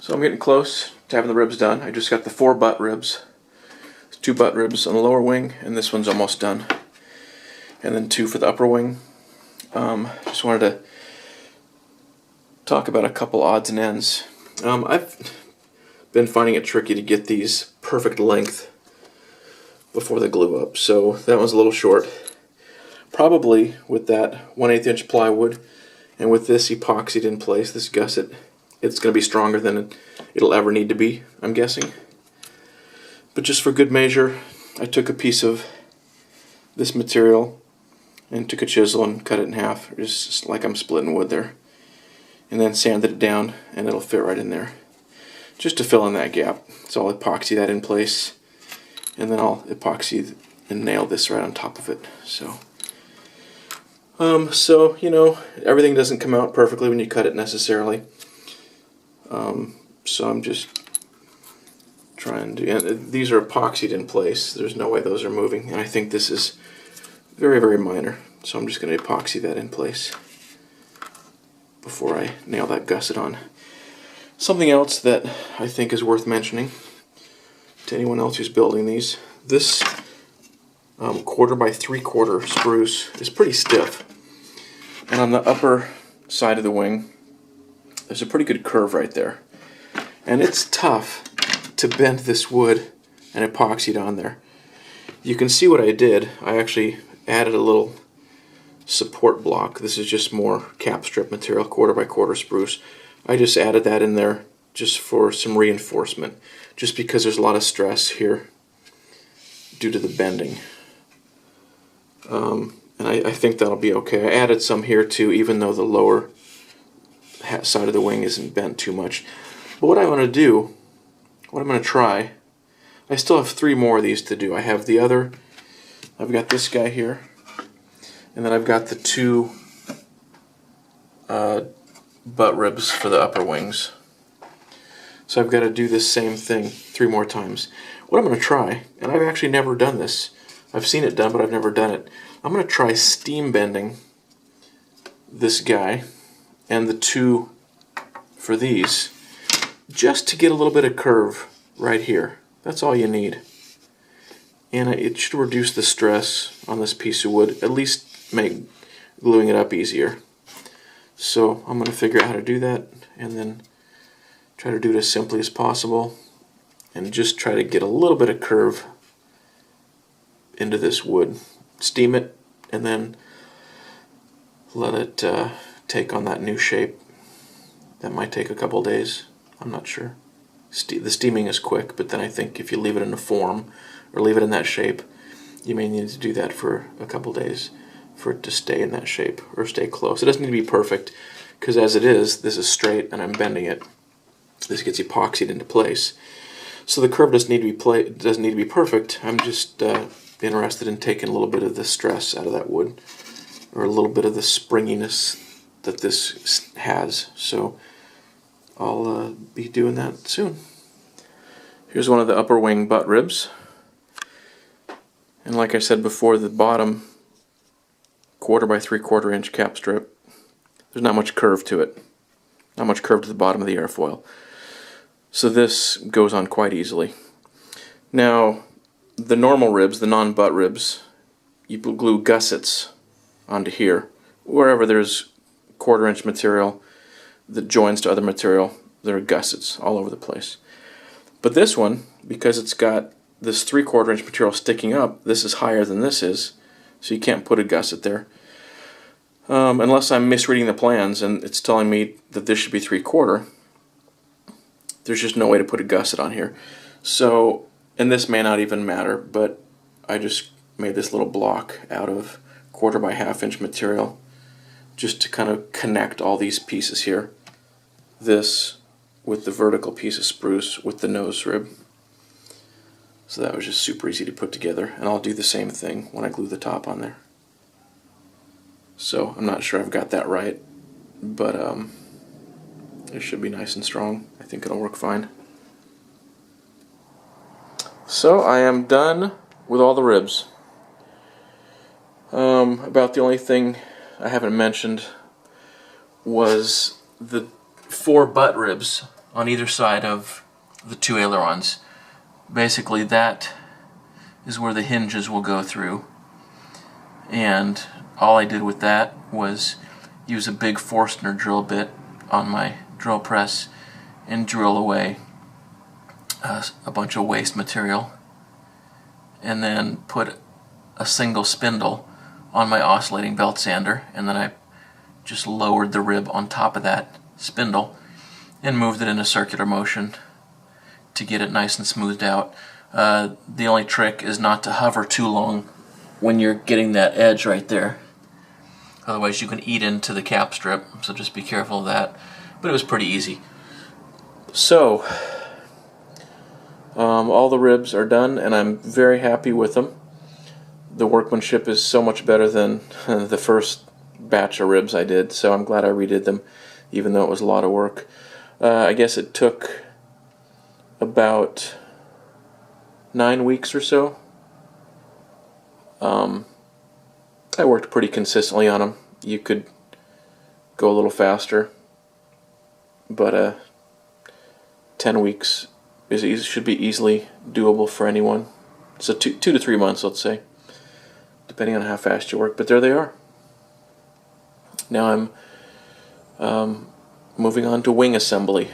So I'm getting close to having the ribs done. I just got the 4 butt ribs. There's 2 butt ribs on the lower wing, and this one's almost done. And then 2 for the upper wing. Just wanted to talk about a couple odds and ends. I've been finding it tricky to get these perfect length before they glue up, so that one's a little short. Probably with that 1/8 inch plywood and with this epoxied in place, this gusset, it's going to be stronger than it'll ever need to be, I'm guessing. But just for good measure, I took a piece of this material and took a chisel and cut it in half, just like I'm splitting wood there. And then sanded it down and it'll fit right in there. Just to fill in that gap. So I'll epoxy that in place and then I'll epoxy and nail this right on top of it. So you know, everything doesn't come out perfectly when you cut it necessarily. So I'm just trying to, and these are epoxied in place. There's no way those are moving, and I think this is very, very minor. So I'm just going to epoxy that in place before I nail that gusset on. Something else that I think is worth mentioning to anyone else who's building these, this 1/4 by 3/4 spruce is pretty stiff, and on the upper side of the wing there's a pretty good curve right there, and it's tough to bend this wood and epoxy it on there. You can see what I did. I actually added a little support block. This is just more cap strip material, 1/4 by 1/4 spruce. I just added that in there just for some reinforcement, just because there's a lot of stress here due to the bending. And I think that'll be okay. I added some here too, even though the lower side of the wing isn't bent too much. But what I want to do, what I'm going to try, I still have 3 more of these to do. I have the other, I've got this guy here, and then I've got the 2 butt ribs for the upper wings. So I've got to do this same thing 3 more times. What I'm going to try, and I've actually never done this, I've seen it done, but I've never done it. I'm going to try steam bending this guy and the 2 for these, just to get a little bit of curve right here. That's all you need. And it should reduce the stress on this piece of wood, at least make gluing it up easier. So I'm going to figure out how to do that and then try to do it as simply as possible and just try to get a little bit of curve into this wood. Steam it and then let it take on that new shape. That might take a couple days. I'm not sure. The steaming is quick, but then I think if you leave it in a form or leave it in that shape, you may need to do that for a couple days for it to stay in that shape or stay close. It doesn't need to be perfect, because as it is, this is straight and I'm bending it. This gets epoxied into place. So the curve doesn't need to be perfect. I'm just interested in taking a little bit of the stress out of that wood, or a little bit of the springiness that this has. So I'll be doing that soon. Here's one of the upper wing butt ribs. And like I said before, the bottom 1/4 by 3/4 inch cap strip, there's not much curve to it. Not much curve to the bottom of the airfoil. So this goes on quite easily. Now, the normal ribs, the non-butt ribs, you glue gussets onto here. Wherever there's 1/4 inch material that joins to other material, there are gussets all over the place. But this one, because it's got this 3/4 inch material sticking up, this is higher than this is, so you can't put a gusset there. Unless I'm misreading the plans and it's telling me that this should be 3/4, there's just no way to put a gusset on here. So, and this may not even matter, but I just made this little block out of 1/4 by 1/2 inch material just to kind of connect all these pieces here. This with the vertical piece of spruce with the nose rib. So that was just super easy to put together, and I'll do the same thing when I glue the top on there. So I'm not sure I've got that right, but it should be nice and strong. I think it'll work fine. So I am done with all the ribs. About the only thing I haven't mentioned was the 4 butt ribs on either side of the two ailerons. Basically that is where the hinges will go through, and all I did with that was use a big Forstner drill bit on my drill press and drill away a bunch of waste material, and then put a single spindle on my oscillating belt sander, and then I just lowered the rib on top of that spindle and moved it in a circular motion to get it nice and smoothed out. The only trick is not to hover too long when you're getting that edge right there. Otherwise you can eat into the cap strip, so just be careful of that. But it was pretty easy. So, all the ribs are done and I'm very happy with them. The workmanship is so much better than the first batch of ribs I did, so I'm glad I redid them, even though it was a lot of work. I guess it took about 9 weeks or so. I worked pretty consistently on them. You could go a little faster, but 10 weeks should be easily doable for anyone. So 2 to 3 months, let's say, depending on how fast you work. But there they are. Now I'm moving on to wing assembly.